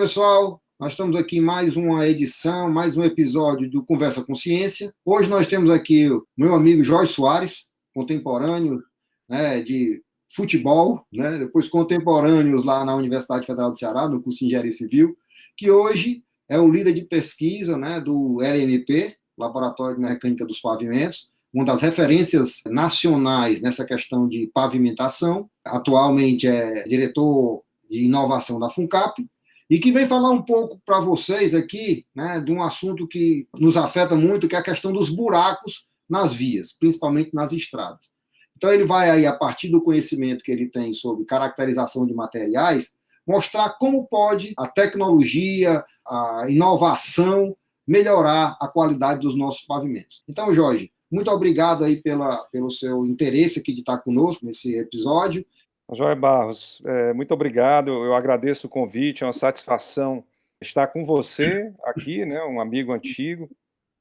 pessoal. Nós estamos aqui em mais uma edição, mais um episódio do Conversa com Ciência. Hoje nós temos aqui o meu amigo Jorge Soares, contemporâneo, né, de futebol, né, depois contemporâneos lá na Universidade Federal do Ceará, no curso de Engenharia Civil, que hoje é o líder de pesquisa, né, do LMP, Laboratório de Mecânica dos Pavimentos, uma das referências nacionais nessa questão de pavimentação. Atualmente é diretor de inovação da FUNCAP, e que vem falar um pouco para vocês aqui, né, de um assunto que nos afeta muito, que é a questão dos buracos nas vias, principalmente nas estradas. Então ele vai aí, a partir do conhecimento que ele tem sobre caracterização de materiais, mostrar como pode a tecnologia, a inovação melhorar a qualidade dos nossos pavimentos. Então, Jorge, muito obrigado aí pelo seu interesse aqui de estar conosco nesse episódio. Joia Barros, muito obrigado, eu agradeço o convite, é uma satisfação estar com você aqui, né, um amigo antigo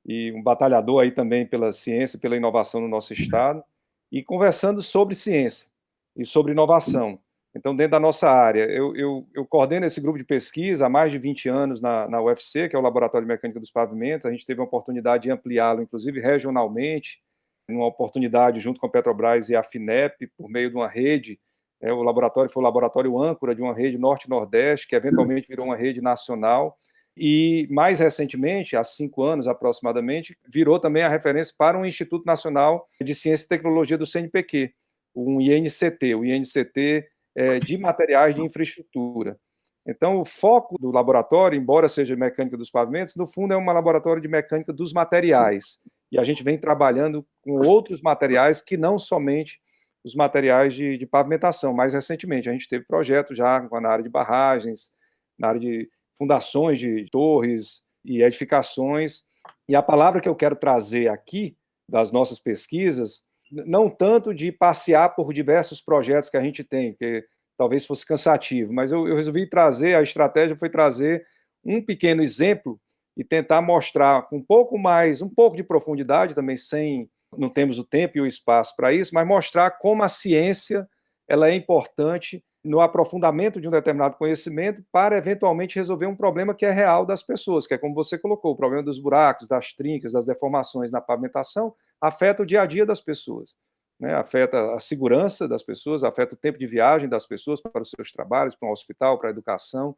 e um batalhador aí também pela ciência e pela inovação no nosso estado, e conversando sobre ciência e sobre inovação. Então, dentro da nossa área, eu coordeno esse grupo de pesquisa há mais de 20 anos na UFC, que é o Laboratório de Mecânica dos Pavimentos. A gente teve a oportunidade de ampliá-lo, inclusive regionalmente, numa oportunidade junto com a Petrobras e a FINEP, por meio de uma rede. O laboratório foi o laboratório âncora de uma rede norte-nordeste, que eventualmente virou uma rede nacional, e mais recentemente, há 5 anos aproximadamente, virou também a referência para um Instituto Nacional de Ciência e Tecnologia do CNPq, o INCT de materiais de infraestrutura. Então, o foco do laboratório, embora seja mecânica dos pavimentos, no fundo é um laboratório de mecânica dos materiais, e a gente vem trabalhando com outros materiais que não somente os materiais de pavimentação. Mais recentemente, a gente teve projetos já na área de barragens, na área de fundações de torres e edificações. E a palavra que eu quero trazer aqui, das nossas pesquisas, não tanto de passear por diversos projetos que a gente tem, que talvez fosse cansativo, mas eu resolvi trazer, a estratégia foi trazer um pequeno exemplo e tentar mostrar com um pouco de profundidade, também não temos o tempo e o espaço para isso, mas mostrar como a ciência ela é importante no aprofundamento de um determinado conhecimento para eventualmente resolver um problema que é real das pessoas, que é como você colocou, o problema dos buracos, das trincas, das deformações na pavimentação, afeta o dia a dia das pessoas, né? Afeta a segurança das pessoas, afeta o tempo de viagem das pessoas para os seus trabalhos, para um hospital, para a educação.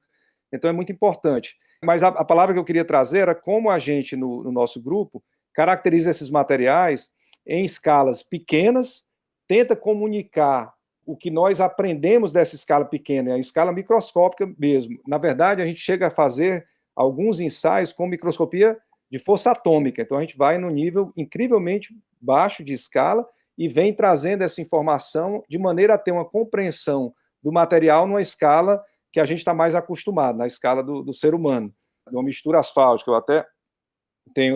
Então é muito importante. Mas a palavra que eu queria trazer era como a gente, no nosso grupo, caracteriza esses materiais em escalas pequenas, tenta comunicar o que nós aprendemos dessa escala pequena, a escala microscópica mesmo. Na verdade, a gente chega a fazer alguns ensaios com microscopia de força atômica. Então, a gente vai no nível incrivelmente baixo de escala e vem trazendo essa informação de maneira a ter uma compreensão do material numa escala que a gente está mais acostumado, na escala do ser humano, de uma mistura asfáltica. Eu até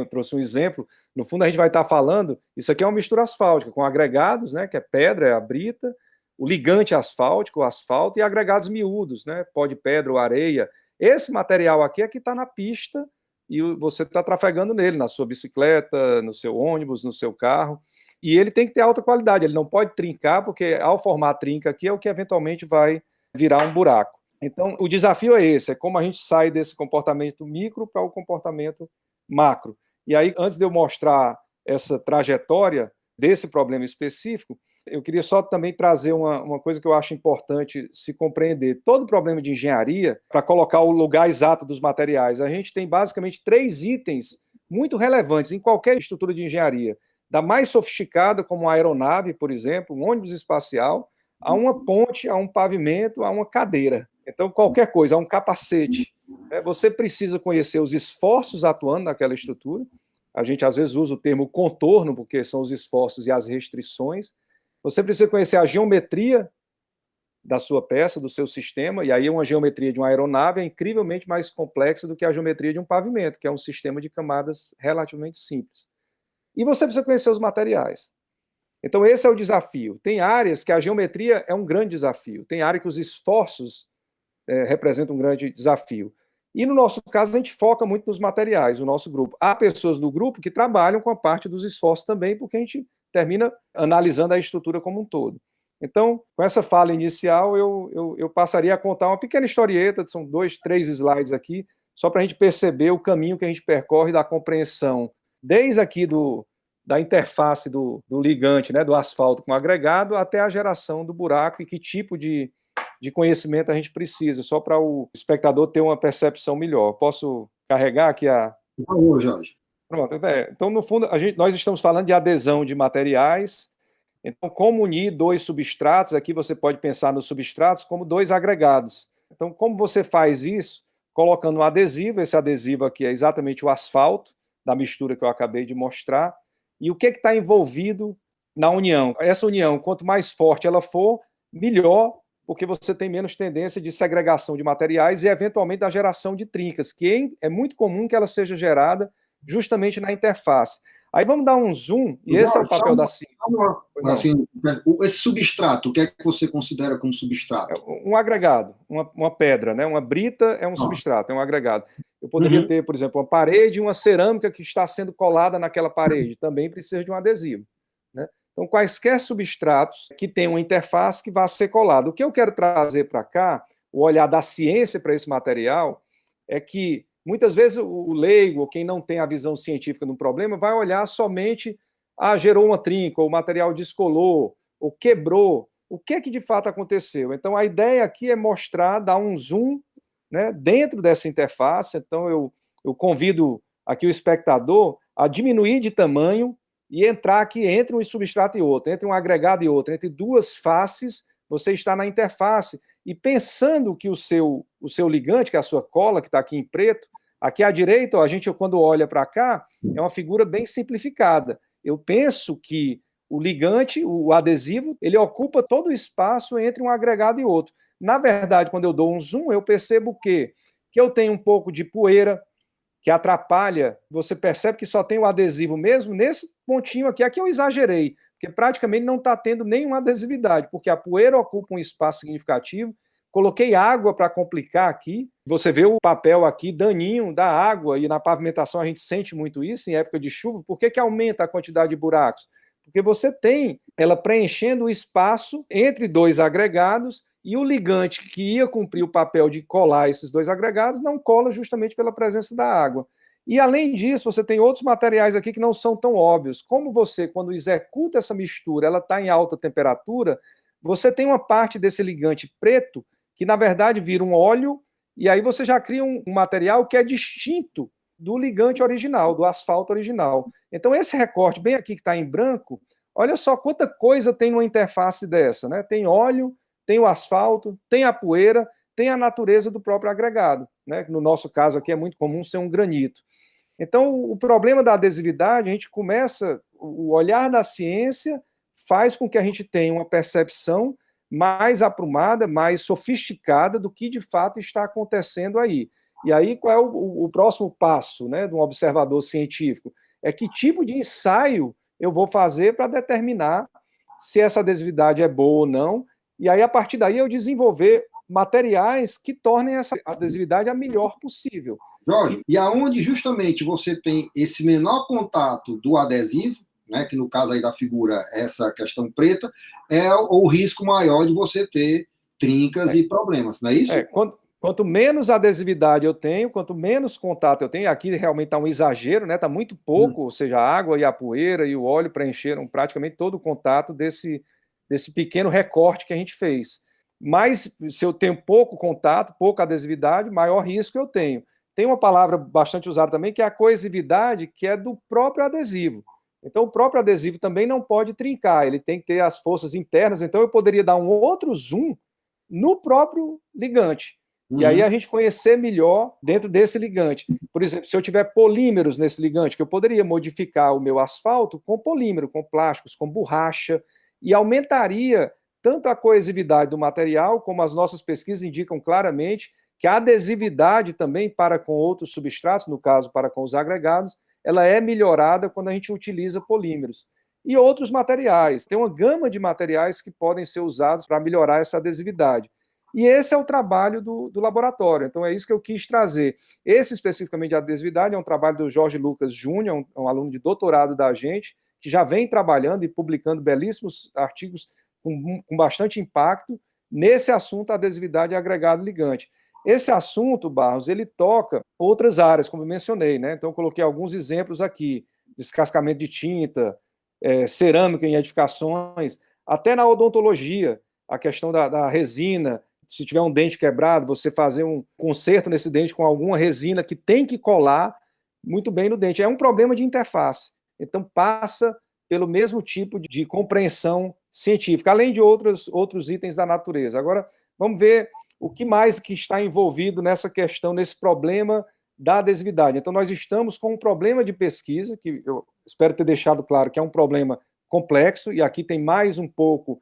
trouxe um exemplo. No fundo, a gente vai estar falando, isso aqui é uma mistura asfáltica, com agregados, né, que é pedra, é a brita, o ligante asfáltico, o asfalto, e agregados miúdos, né, pó de pedra ou areia. Esse material aqui é que está na pista e você está trafegando nele, na sua bicicleta, no seu ônibus, no seu carro, e ele tem que ter alta qualidade, ele não pode trincar, porque ao formar trinca aqui é o que eventualmente vai virar um buraco. Então, o desafio é esse, é como a gente sai desse comportamento micro para o comportamento macro. E aí, antes de eu mostrar essa trajetória desse problema específico, eu queria só também trazer uma coisa que eu acho importante se compreender. Todo problema de engenharia, para colocar o lugar exato dos materiais, a gente tem basicamente 3 itens muito relevantes em qualquer estrutura de engenharia. Da mais sofisticada, como uma aeronave, por exemplo, um ônibus espacial, a uma ponte, a um pavimento, a uma cadeira. Então, qualquer coisa, a um capacete. Você precisa conhecer os esforços atuando naquela estrutura. A gente, às vezes, usa o termo contorno, porque são os esforços e as restrições. Você precisa conhecer a geometria da sua peça, do seu sistema, e aí uma geometria de uma aeronave é incrivelmente mais complexa do que a geometria de um pavimento, que é um sistema de camadas relativamente simples. E você precisa conhecer os materiais. Então, esse é o desafio. Tem áreas que a geometria é um grande desafio, tem área que os esforços representam um grande desafio. E no nosso caso, a gente foca muito nos materiais, o nosso grupo. Há pessoas do grupo que trabalham com a parte dos esforços também, porque a gente termina analisando a estrutura como um todo. Então, com essa fala inicial, eu passaria a contar uma pequena historieta, são 2, 3 slides aqui, só para a gente perceber o caminho que a gente percorre da compreensão, desde aqui da interface do ligante, né, do asfalto com o agregado, até a geração do buraco e que tipo de conhecimento a gente precisa, só para o espectador ter uma percepção melhor. Posso carregar aqui a... Por favor, Jorge. Pronto, então, no fundo, nós estamos falando de adesão de materiais. Então, como unir dois substratos? Aqui você pode pensar nos substratos como dois agregados. Então, como você faz isso? Colocando um adesivo, esse adesivo aqui é exatamente o asfalto, da mistura que eu acabei de mostrar. E o que está envolvido na união? Essa união, quanto mais forte ela for, melhor, porque você tem menos tendência de segregação de materiais e, eventualmente, da geração de trincas, que é muito comum que ela seja gerada justamente na interface. Aí vamos dar um zoom, e esse é o papel da ciência. Assim, esse substrato, o que é que você considera como substrato? Um agregado, uma pedra, né? Uma brita é um substrato, é um agregado. Eu poderia ter, por exemplo, uma parede e uma cerâmica que está sendo colada naquela parede, também precisa de um adesivo, né? Então, quaisquer substratos que tenham uma interface que vá ser colado. O que eu quero trazer para cá, o olhar da ciência para esse material, é que muitas vezes o leigo, ou quem não tem a visão científica do problema, vai olhar somente, gerou uma trinca, ou o material descolou, ou quebrou. O que é que de fato aconteceu? Então, a ideia aqui é mostrar, dar um zoom, né, dentro dessa interface. Então, eu convido aqui o espectador a diminuir de tamanho e entrar aqui entre um substrato e outro, entre um agregado e outro, entre duas faces, você está na interface e pensando que o seu ligante, que é a sua cola, que está aqui em preto, aqui à direita, a gente, quando olha para cá, é uma figura bem simplificada. Eu penso que o ligante, o adesivo, ele ocupa todo o espaço entre um agregado e outro. Na verdade, quando eu dou um zoom, eu percebo que eu tenho um pouco de poeira, que atrapalha, você percebe que só tem o adesivo mesmo nesse pontinho aqui. Aqui eu exagerei, porque praticamente não está tendo nenhuma adesividade, porque a poeira ocupa um espaço significativo. Coloquei água para complicar aqui. Você vê o papel aqui daninho da água, e na pavimentação a gente sente muito isso em época de chuva. Por que aumenta a quantidade de buracos? Porque você tem ela preenchendo o espaço entre dois agregados e o ligante que ia cumprir o papel de colar esses dois agregados não cola justamente pela presença da água. E, além disso, você tem outros materiais aqui que não são tão óbvios. Como você, quando executa essa mistura, ela está em alta temperatura, você tem uma parte desse ligante preto que, na verdade, vira um óleo, e aí você já cria um material que é distinto do ligante original, do asfalto original. Então, esse recorte bem aqui que está em branco, olha só quanta coisa tem numa interface dessa, né? Tem óleo, tem o asfalto, tem a poeira, tem a natureza do próprio agregado, né? No nosso caso aqui é muito comum ser um granito. Então, o problema da adesividade, a gente começa, o olhar da ciência faz com que a gente tenha uma percepção mais aprumada, mais sofisticada do que de fato está acontecendo aí. E aí, qual é o próximo passo, né, de um observador científico? É que tipo de ensaio eu vou fazer para determinar se essa adesividade é boa ou não, e aí, a partir daí, eu desenvolver materiais que tornem essa adesividade a melhor possível. Jorge, e aonde justamente você tem esse menor contato do adesivo, né, que no caso aí da figura, essa questão preta, é o risco maior de você ter trincas e problemas, não é isso? Quanto menos adesividade eu tenho, quanto menos contato eu tenho, aqui realmente está um exagero, né? Está muito pouco, ou seja, a água e a poeira e o óleo preencheram praticamente todo o contato desse pequeno recorte que a gente fez. Mas se eu tenho pouco contato, pouca adesividade, maior risco eu tenho. Tem uma palavra bastante usada também, que é a coesividade, que é do próprio adesivo. Então, o próprio adesivo também não pode trincar, ele tem que ter as forças internas. Então, eu poderia dar um outro zoom no próprio ligante. E aí a gente conhecer melhor dentro desse ligante. Por exemplo, se eu tiver polímeros nesse ligante, que eu poderia modificar o meu asfalto com polímero, com plásticos, com borracha, e aumentaria tanto a coesividade do material, como as nossas pesquisas indicam claramente que a adesividade também para com outros substratos, no caso para com os agregados, ela é melhorada quando a gente utiliza polímeros. E outros materiais, tem uma gama de materiais que podem ser usados para melhorar essa adesividade. E esse é o trabalho do laboratório. Então, é isso que eu quis trazer. Esse, especificamente, de adesividade, é um trabalho do Jorge Lucas Júnior, um aluno de doutorado da gente, que já vem trabalhando e publicando belíssimos artigos com bastante impacto nesse assunto adesividade agregado ligante. Esse assunto, Barros, ele toca outras áreas, como eu mencionei, né? Então, eu coloquei alguns exemplos aqui: descascamento de tinta, cerâmica em edificações, até na odontologia, a questão da resina. Se tiver um dente quebrado, você fazer um conserto nesse dente com alguma resina que tem que colar muito bem no dente. É um problema de interface. Então, passa pelo mesmo tipo de compreensão científica, além de outros itens da natureza. Agora, vamos ver o que mais que está envolvido nessa questão, nesse problema da adesividade. Então, nós estamos com um problema de pesquisa, que eu espero ter deixado claro que é um problema complexo, e aqui tem mais um pouco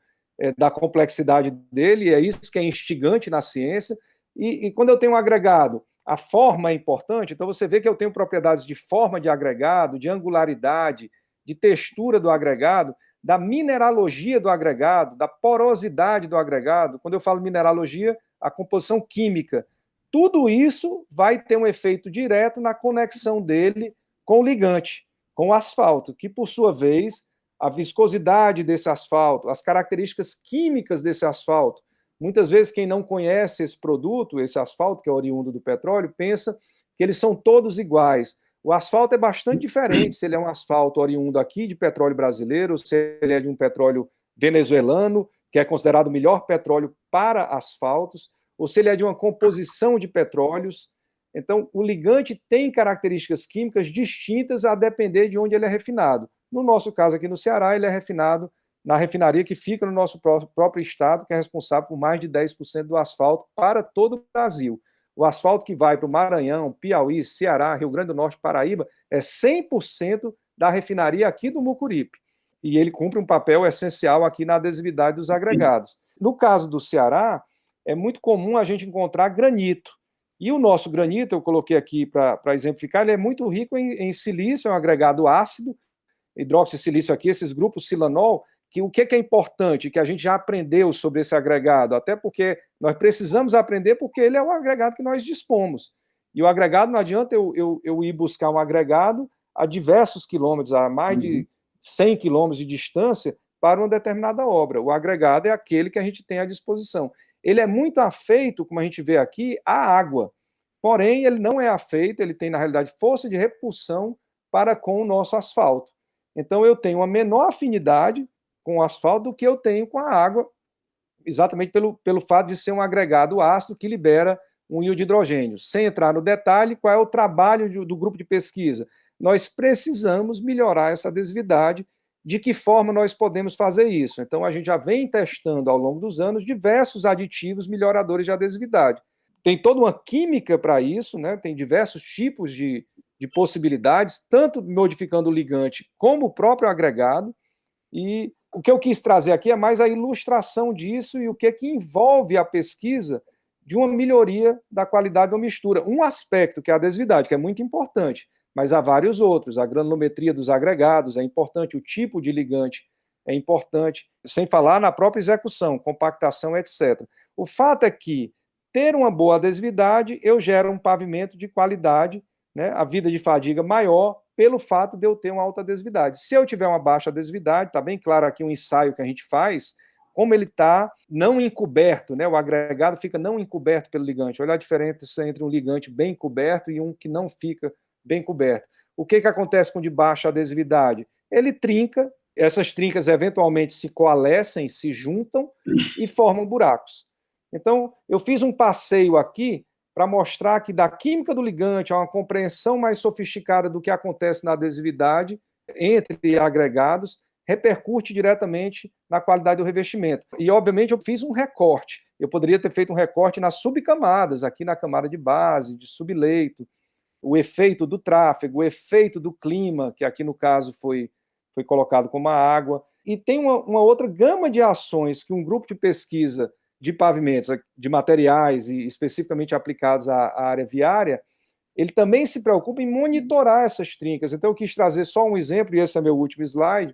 da complexidade dele, e é isso que é instigante na ciência. E quando eu tenho um agregado, a forma é importante, então você vê que eu tenho propriedades de forma de agregado, de angularidade, de textura do agregado, da mineralogia do agregado, da porosidade do agregado. Quando eu falo mineralogia, a composição química. Tudo isso vai ter um efeito direto na conexão dele com o ligante, com o asfalto, que, por sua vez, a viscosidade desse asfalto, as características químicas desse asfalto. Muitas vezes, quem não conhece esse produto, esse asfalto, que é oriundo do petróleo, pensa que eles são todos iguais. O asfalto é bastante diferente se ele é um asfalto oriundo aqui de petróleo brasileiro, se ele é de um petróleo venezuelano, que é considerado o melhor petróleo para asfaltos, ou se ele é de uma composição de petróleos. Então, o ligante tem características químicas distintas a depender de onde ele é refinado. No nosso caso aqui no Ceará, ele é refinado na refinaria que fica no nosso próprio estado, que é responsável por mais de 10% do asfalto para todo o Brasil. O asfalto que vai para o Maranhão, Piauí, Ceará, Rio Grande do Norte, Paraíba, é 100% da refinaria aqui do Mucuripe. E ele cumpre um papel essencial aqui na adesividade dos agregados. No caso do Ceará, é muito comum a gente encontrar granito. E o nosso granito, eu coloquei aqui para exemplificar, ele é muito rico em silício, é um agregado ácido, hidroxissilício aqui, esses grupos silanol, que o que é importante, que a gente já aprendeu sobre esse agregado, até porque nós precisamos aprender, porque ele é o agregado que nós dispomos. E o agregado, não adianta eu ir buscar um agregado a diversos quilômetros, a mais de 100 quilômetros de distância, para uma determinada obra. O agregado é aquele que a gente tem à disposição. Ele é muito afeito, como a gente vê aqui, à água. Porém, ele não é afeito, ele tem, na realidade, força de repulsão para com o nosso asfalto. Então, eu tenho uma menor afinidade com o asfalto do que eu tenho com a água, exatamente pelo fato de ser um agregado ácido que libera um íon de hidrogênio. Sem entrar no detalhe, qual é o trabalho do grupo de pesquisa? Nós precisamos melhorar essa adesividade. De que forma nós podemos fazer isso? Então, a gente já vem testando ao longo dos anos diversos aditivos melhoradores de adesividade. Tem toda uma química para isso, né? Tem diversos tipos de possibilidades, tanto modificando o ligante como o próprio agregado. E o que eu quis trazer aqui é mais a ilustração disso e o que envolve a pesquisa de uma melhoria da qualidade da mistura. Um aspecto que é a adesividade, que é muito importante, mas há vários outros. A granulometria dos agregados é importante, o tipo de ligante é importante, sem falar na própria execução, compactação, etc. O fato é que ter uma boa adesividade, eu gero um pavimento de qualidade, né, a vida de fadiga maior, pelo fato de eu ter uma alta adesividade. Se eu tiver uma baixa adesividade, está bem claro aqui um ensaio que a gente faz, como ele está não encoberto, né? O agregado fica não encoberto pelo ligante. Olha a diferença entre um ligante bem coberto e um que não fica bem coberto. O que acontece com de baixa adesividade? Ele trinca, essas trincas eventualmente se coalescem, se juntam e formam buracos. Então, eu fiz um passeio aqui para mostrar que da química do ligante há uma compreensão mais sofisticada do que acontece na adesividade entre agregados, repercute diretamente na qualidade do revestimento. E, obviamente, eu fiz um recorte. Eu poderia ter feito um recorte nas subcamadas, aqui na camada de base, de subleito, o efeito do tráfego, o efeito do clima, que aqui no caso foi colocado como a água. E tem uma outra gama de ações que um grupo de pesquisa de pavimentos, de materiais e especificamente aplicados à área viária, ele também se preocupa em monitorar essas trincas. Então, eu quis trazer só um exemplo, e esse é meu último slide,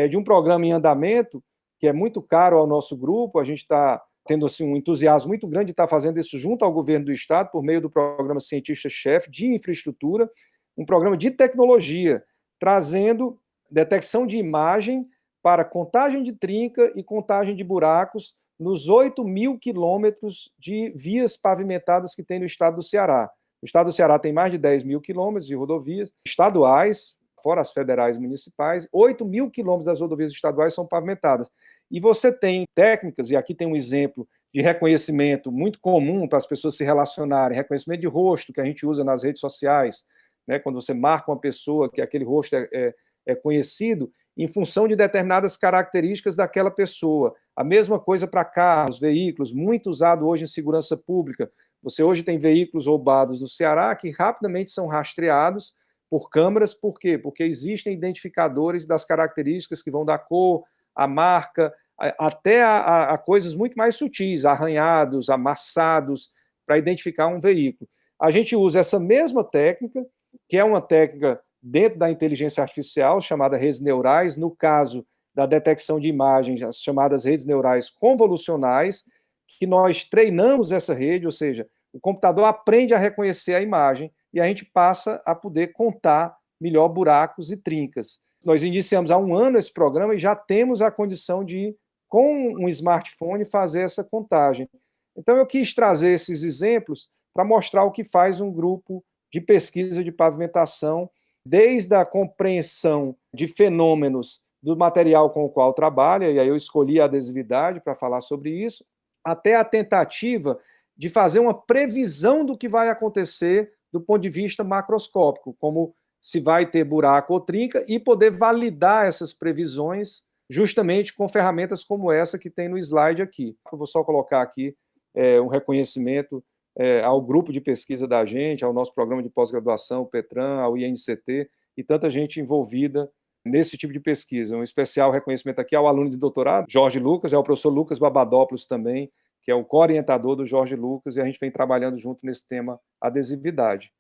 de um programa em andamento, que é muito caro ao nosso grupo. A gente está tendo assim, um entusiasmo muito grande de estar fazendo isso junto ao governo do Estado, por meio do programa Cientista-Chefe de Infraestrutura, um programa de tecnologia, trazendo detecção de imagem para contagem de trinca e contagem de buracos nos 8.000 quilômetros de vias pavimentadas que tem no estado do Ceará. O estado do Ceará tem mais de 10.000 quilômetros de rodovias estaduais, fora as federais e municipais, 8.000 quilômetros das rodovias estaduais são pavimentadas. E você tem técnicas, e aqui tem um exemplo de reconhecimento muito comum para as pessoas se relacionarem, reconhecimento de rosto, que a gente usa nas redes sociais, né, quando você marca uma pessoa que aquele rosto é conhecido, em função de determinadas características daquela pessoa. A mesma coisa para carros, veículos, muito usado hoje em segurança pública. Você hoje tem veículos roubados no Ceará que rapidamente são rastreados por câmeras, por quê? Porque existem identificadores das características que vão da cor, a marca, até a coisas muito mais sutis, arranhados, amassados, para identificar um veículo. A gente usa essa mesma técnica, que é uma técnica dentro da inteligência artificial, chamada redes neurais, no caso da detecção de imagens, as chamadas redes neurais convolucionais, que nós treinamos essa rede, ou seja, o computador aprende a reconhecer a imagem e a gente passa a poder contar melhor buracos e trincas. Nós iniciamos há 1 ano esse programa e já temos a condição de, com um smartphone, fazer essa contagem. Então, eu quis trazer esses exemplos para mostrar o que faz um grupo de pesquisa de pavimentação, desde a compreensão de fenômenos do material com o qual trabalha, e aí eu escolhi a adesividade para falar sobre isso, até a tentativa de fazer uma previsão do que vai acontecer do ponto de vista macroscópico, como se vai ter buraco ou trinca, e poder validar essas previsões justamente com ferramentas como essa que tem no slide aqui. Eu vou só colocar aqui um reconhecimento ao grupo de pesquisa da gente, ao nosso programa de pós-graduação, o PETRAN, ao INCT, e tanta gente envolvida nesse tipo de pesquisa. Um especial reconhecimento aqui ao aluno de doutorado, Jorge Lucas, ao professor Lucas Babadopoulos também, que é o co-orientador do Jorge Lucas, e a gente vem trabalhando junto nesse tema adesividade.